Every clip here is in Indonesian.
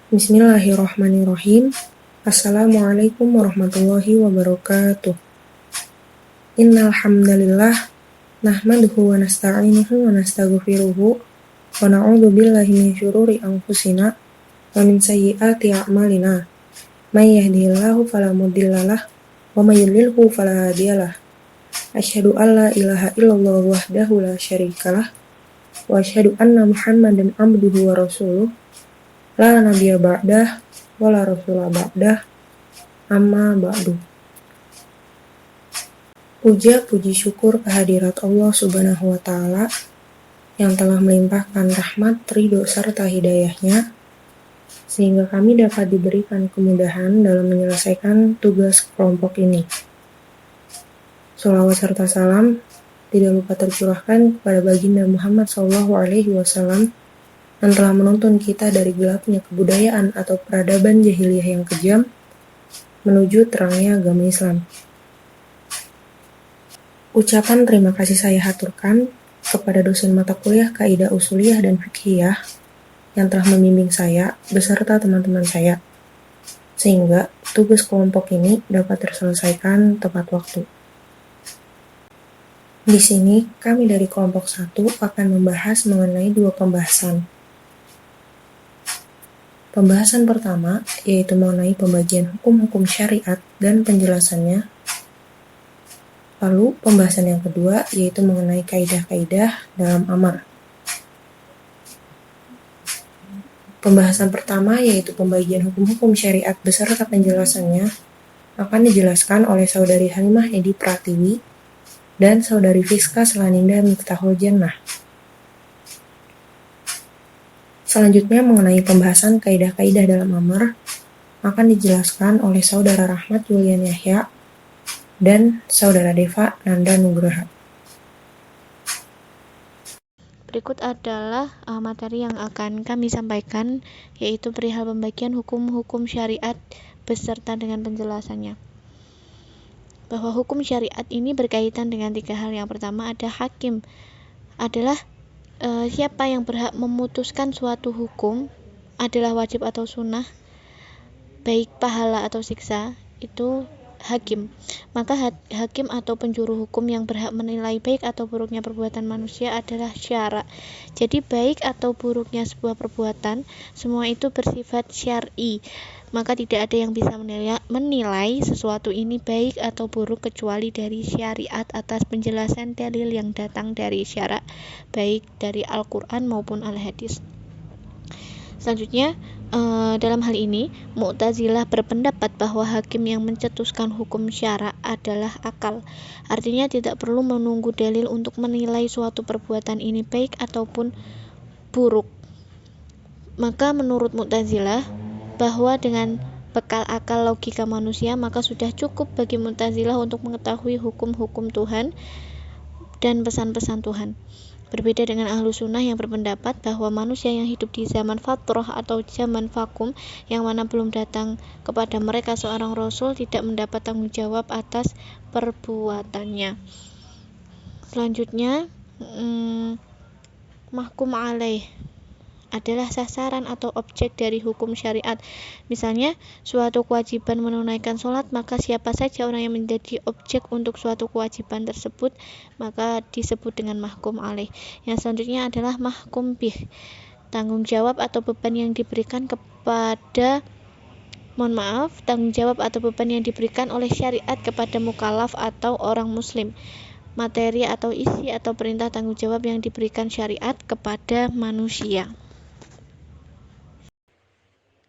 Bismillahirrahmanirrahim. Assalamualaikum warahmatullahi wabarakatuh. Innal hamdalillah nahmaduhu wa nasta'inuhu wa nastaghfiruhu wa na'udzu billahi min syururi anfusina wa min sayyiati a'malina. May yahdihillahu fala mudhillalah wa may yudlilhu fala hadiyalah. Asyhadu an la ilaha illallah wahdahu la syarikalah wa asyhadu anna Muhammadan abduhu wa rasuluh. La nabiyya ba'dah wa la rasula ba'dah, amma ba'du. Puja puji syukur kehadirat Allah Subhanahu wa Ta'ala yang telah melimpahkan rahmat, ridho serta hidayahnya sehingga kami dapat diberikan kemudahan dalam menyelesaikan tugas kelompok ini. Sholawat serta salam tidak lupa tercurahkan kepada baginda Muhammad SAW yang telah menuntun kita dari gelapnya kebudayaan atau peradaban jahiliyah yang kejam menuju terangnya agama Islam. Ucapan terima kasih saya haturkan kepada dosen mata kuliah Kaidah Usuliyah dan Fiqhiyah yang telah membimbing saya beserta teman-teman saya, sehingga tugas kelompok ini dapat terselesaikan tepat waktu. Di sini, kami dari kelompok 1 akan membahas mengenai 2 pembahasan. Pembahasan pertama yaitu mengenai pembagian hukum-hukum syariat dan penjelasannya. Lalu pembahasan yang kedua yaitu mengenai kaidah-kaidah dalam amar. Pembahasan pertama yaitu pembagian hukum-hukum syariat beserta penjelasannya akan dijelaskan oleh Saudari Halimah Edi Pratiwi dan Saudari Fiska Selaninda Miftahul Jannah. Selanjutnya mengenai pembahasan kaidah-kaidah dalam amar akan dijelaskan oleh Saudara Rahmat Julian Yahya dan Saudara Deva Nanda Nugraha. Berikut adalah materi yang akan kami sampaikan, yaitu perihal pembagian hukum-hukum syariat beserta dengan penjelasannya. Bahwa hukum syariat ini berkaitan dengan 3 hal. Yang pertama ada hakim, adalah siapa yang berhak memutuskan suatu hukum adalah wajib atau sunnah, baik pahala atau siksa, itu hakim. Maka hakim atau penjuru hukum yang berhak menilai baik atau buruknya perbuatan manusia adalah syara. Jadi baik atau buruknya sebuah perbuatan, semua itu bersifat syar'i. Maka tidak ada yang bisa menilai sesuatu ini baik atau buruk kecuali dari syariat atas penjelasan dalil yang datang dari syara, baik dari Al-Quran maupun Al-Hadis. Selanjutnya, dalam hal ini Mu'tazilah berpendapat bahwa hakim yang mencetuskan hukum syara adalah akal. Artinya tidak perlu menunggu dalil untuk menilai suatu perbuatan ini baik ataupun buruk. Maka menurut Mu'tazilah bahwa dengan bekal akal logika manusia maka sudah cukup bagi Mu'tazilah untuk mengetahui hukum-hukum Tuhan dan pesan-pesan Tuhan. Berbeda dengan ahlu sunnah yang berpendapat bahwa manusia yang hidup di zaman fatrah atau zaman vakum yang mana belum datang kepada mereka seorang rasul tidak mendapat tanggung jawab atas perbuatannya. Selanjutnya, mahkum alaih adalah sasaran atau objek dari hukum syariat. Misalnya, suatu kewajiban menunaikan sholat, maka siapa saja orang yang menjadi objek untuk suatu kewajiban tersebut, maka disebut dengan mahkum alaih. Yang selanjutnya adalah mahkum bih, tanggung jawab atau beban yang diberikan tanggung jawab atau beban yang diberikan oleh syariat kepada mukallaf atau orang muslim. Materi atau isi atau perintah tanggung jawab yang diberikan syariat kepada manusia.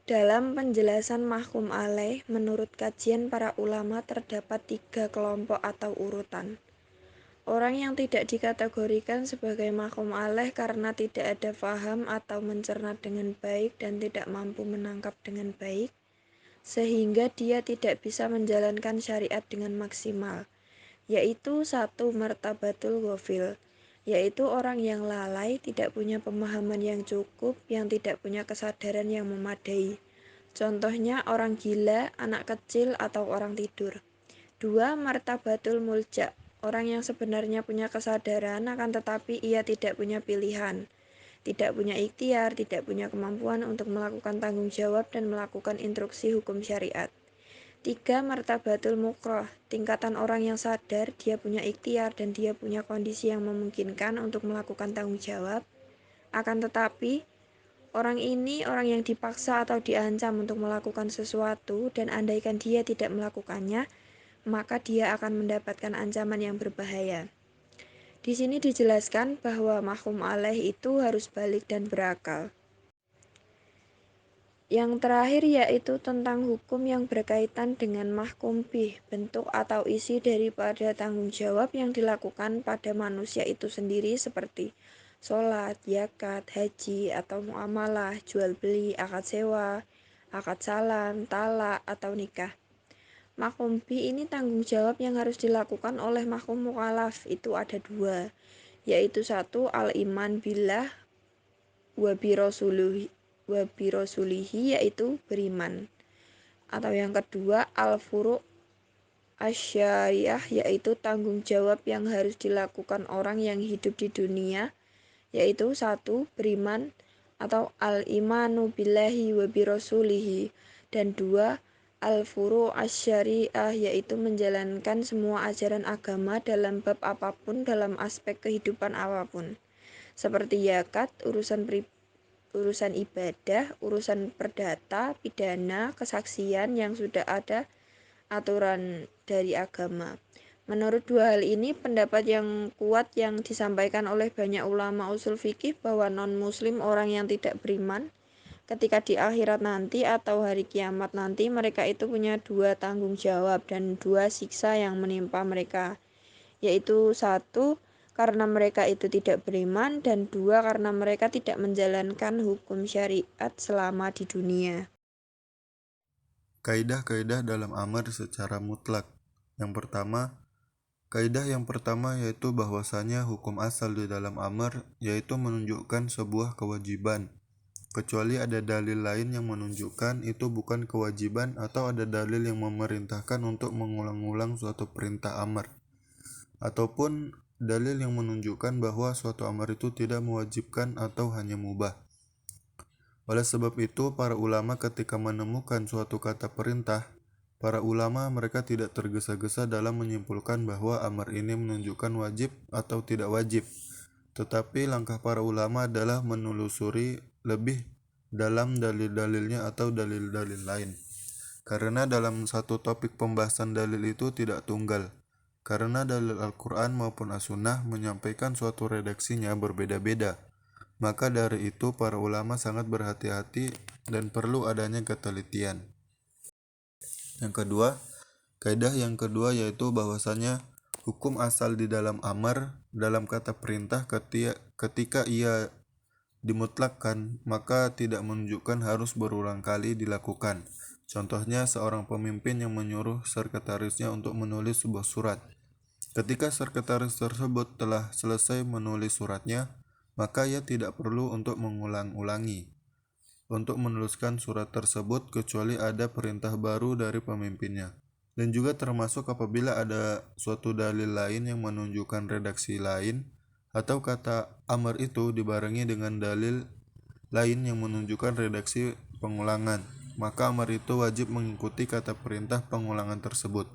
Dalam penjelasan mahkum alaih, menurut kajian para ulama terdapat 3 kelompok atau urutan. Orang yang tidak dikategorikan sebagai mahkum alaih karena tidak ada faham atau mencerna dengan baik dan tidak mampu menangkap dengan baik, sehingga dia tidak bisa menjalankan syariat dengan maksimal, yaitu 1. Martabatul ghafil, yaitu orang yang lalai, tidak punya pemahaman yang cukup, yang tidak punya kesadaran yang memadai. Contohnya orang gila, anak kecil, atau orang tidur. 2. Martabatul mulja, orang yang sebenarnya punya kesadaran akan tetapi ia tidak punya pilihan, tidak punya ikhtiar, tidak punya kemampuan untuk melakukan tanggung jawab dan melakukan instruksi hukum syariat. 3. Martabatul mukroh, tingkatan orang yang sadar dia punya ikhtiar dan dia punya kondisi yang memungkinkan untuk melakukan tanggung jawab. Akan tetapi, orang ini orang yang dipaksa atau diancam untuk melakukan sesuatu dan andaikan dia tidak melakukannya, maka dia akan mendapatkan ancaman yang berbahaya. Di sini dijelaskan bahwa mahkum alaih itu harus balik dan berakal. Yang terakhir yaitu tentang hukum yang berkaitan dengan mahkum bih, bentuk atau isi daripada tanggung jawab yang dilakukan pada manusia itu sendiri seperti sholat, zakat, haji, atau muamalah, jual beli, akad sewa, akad salam, talak, atau nikah. Mahkum bih ini tanggung jawab yang harus dilakukan oleh mahkum mukallaf itu ada 2, yaitu 1. Al-iman billah wa bi rasulihi yaitu beriman, atau yang kedua al-furu' asyariyah yaitu tanggung jawab yang harus dilakukan orang yang hidup di dunia, yaitu 1. Beriman atau al-imanu billahi wa bi rasulihi, dan 2. Al-furu' asyariyah yaitu menjalankan semua ajaran agama dalam bab apapun dalam aspek kehidupan apapun, seperti zakat, urusan ibadah, urusan perdata, pidana, kesaksian yang sudah ada aturan dari agama. Menurut 2 hal ini, pendapat yang kuat yang disampaikan oleh banyak ulama usul fikih bahwa non-muslim orang yang tidak beriman ketika di akhirat nanti atau hari kiamat nanti mereka itu punya 2 tanggung jawab dan 2 siksa yang menimpa mereka, yaitu 1. Karena mereka itu tidak beriman, dan 2. Karena mereka tidak menjalankan hukum syariat selama di dunia. Kaidah-kaidah dalam amar secara mutlak. Kaidah yang pertama yaitu bahwasanya hukum asal di dalam amar yaitu menunjukkan sebuah kewajiban, kecuali ada dalil lain yang menunjukkan itu bukan kewajiban atau ada dalil yang memerintahkan untuk mengulang-ulang suatu perintah amar, ataupun dalil yang menunjukkan bahwa suatu amar itu tidak mewajibkan atau hanya mubah. Oleh sebab itu, para ulama ketika menemukan suatu kata perintah, para ulama mereka tidak tergesa-gesa dalam menyimpulkan bahwa amar ini menunjukkan wajib atau tidak wajib. Tetapi langkah para ulama adalah menelusuri lebih dalam dalil-dalilnya atau dalil-dalil lain. Karena dalam satu topik pembahasan dalil itu tidak tunggal. Karena dalil Al-Quran maupun As-Sunnah menyampaikan suatu redaksinya berbeda-beda. Maka dari itu para ulama sangat berhati-hati dan perlu adanya ketelitian. Kaidah yang kedua yaitu bahwasanya hukum asal di dalam amar dalam kata perintah ketika ia dimutlakkan maka tidak menunjukkan harus berulang kali dilakukan. Contohnya seorang pemimpin yang menyuruh sekretarisnya untuk menulis sebuah surat. Ketika sekretaris tersebut telah selesai menulis suratnya, maka ia tidak perlu untuk mengulang-ulangi untuk menuliskan surat tersebut kecuali ada perintah baru dari pemimpinnya. Dan juga termasuk apabila ada suatu dalil lain yang menunjukkan redaksi lain atau kata amar itu dibarengi dengan dalil lain yang menunjukkan redaksi pengulangan, maka amar itu wajib mengikuti kata perintah pengulangan tersebut.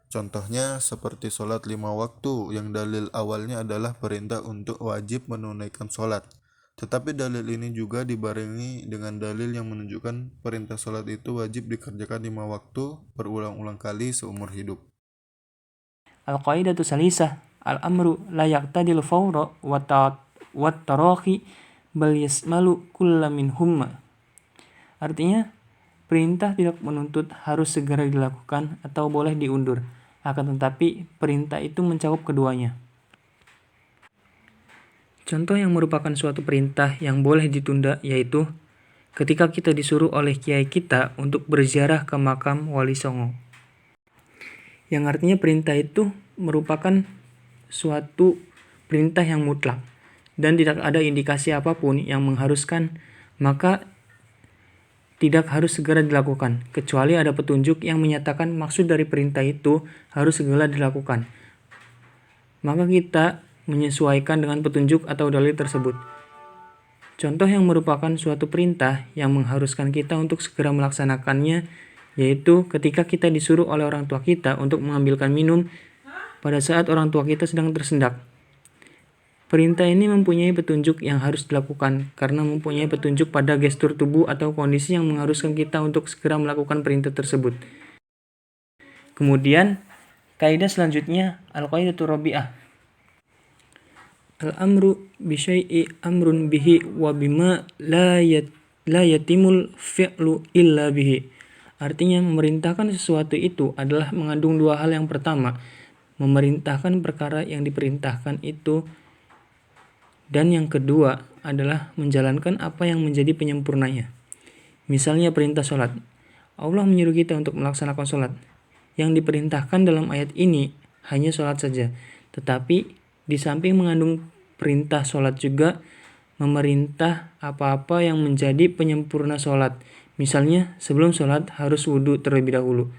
Contohnya seperti sholat 5 waktu yang dalil awalnya adalah perintah untuk wajib menunaikan sholat. Tetapi dalil ini juga dibarengi dengan dalil yang menunjukkan perintah sholat itu wajib dikerjakan 5 waktu berulang-ulang kali seumur hidup. Al-qaidatu salisah, al-amru la yaqtadil fawra wa tarahi bal yasmalu kulla minhumma. Artinya, perintah tidak menuntut harus segera dilakukan atau boleh diundur. Akan tetapi, perintah itu mencakup keduanya. Contoh yang merupakan suatu perintah yang boleh ditunda yaitu ketika kita disuruh oleh kiai kita untuk berziarah ke makam Wali Songo. Yang artinya perintah itu merupakan suatu perintah yang mutlak dan tidak ada indikasi apapun yang mengharuskan, maka tidak harus segera dilakukan, kecuali ada petunjuk yang menyatakan maksud dari perintah itu harus segera dilakukan. Maka kita menyesuaikan dengan petunjuk atau dalil tersebut. Contoh yang merupakan suatu perintah yang mengharuskan kita untuk segera melaksanakannya, yaitu ketika kita disuruh oleh orang tua kita untuk mengambilkan minum pada saat orang tua kita sedang tersendak. Perintah ini mempunyai petunjuk yang harus dilakukan karena mempunyai petunjuk pada gestur tubuh atau kondisi yang mengharuskan kita untuk segera melakukan perintah tersebut. Kemudian, kaidah selanjutnya al-qaidatu rabi'ah. Al-amru bisyai'i amrun bihi wa bima la yatimul fi'lu illa bihi. Artinya, memerintahkan sesuatu itu adalah mengandung dua hal. Yang pertama, memerintahkan perkara yang diperintahkan itu, dan yang kedua adalah menjalankan apa yang menjadi penyempurnanya. Misalnya perintah sholat. Allah menyuruh kita untuk melaksanakan sholat. Yang diperintahkan dalam ayat ini hanya sholat saja. Tetapi di samping mengandung perintah sholat juga memerintah apa-apa yang menjadi penyempurna sholat. Misalnya sebelum sholat harus wudhu terlebih dahulu.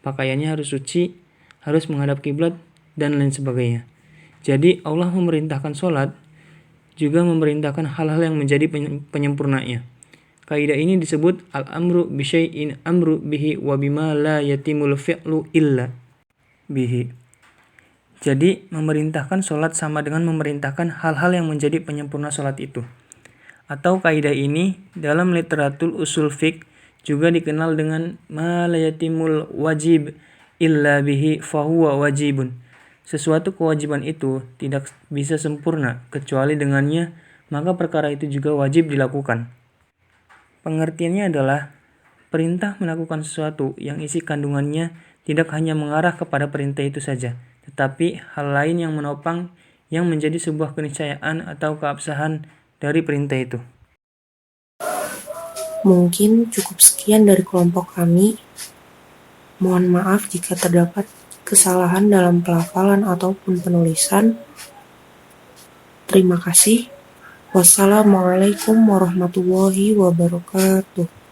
Pakaiannya harus suci, harus menghadap kiblat, dan lain sebagainya. Jadi Allah memerintahkan sholat juga memerintahkan hal-hal yang menjadi penyempurnanya. Kaidah ini disebut al-amru bisyai'in amru bihi wa bima la yatimul fi'lu illa bihi. Jadi memerintahkan sholat sama dengan memerintahkan hal-hal yang menjadi penyempurna sholat itu. Atau kaidah ini dalam literatur usul fiqh juga dikenal dengan ma la yatimul wajib illa bihi fahuwa wajibun. Sesuatu kewajiban itu tidak bisa sempurna kecuali dengannya, maka perkara itu juga wajib dilakukan. Pengertiannya adalah perintah melakukan sesuatu yang isi kandungannya tidak hanya mengarah kepada perintah itu saja, tetapi hal lain yang menopang yang menjadi sebuah keniscayaan atau keabsahan dari perintah itu. Mungkin cukup sekian dari kelompok kami. Mohon maaf jika terdapat kesalahan dalam pelafalan ataupun penulisan. Terima kasih. Wassalamualaikum warahmatullahi wabarakatuh.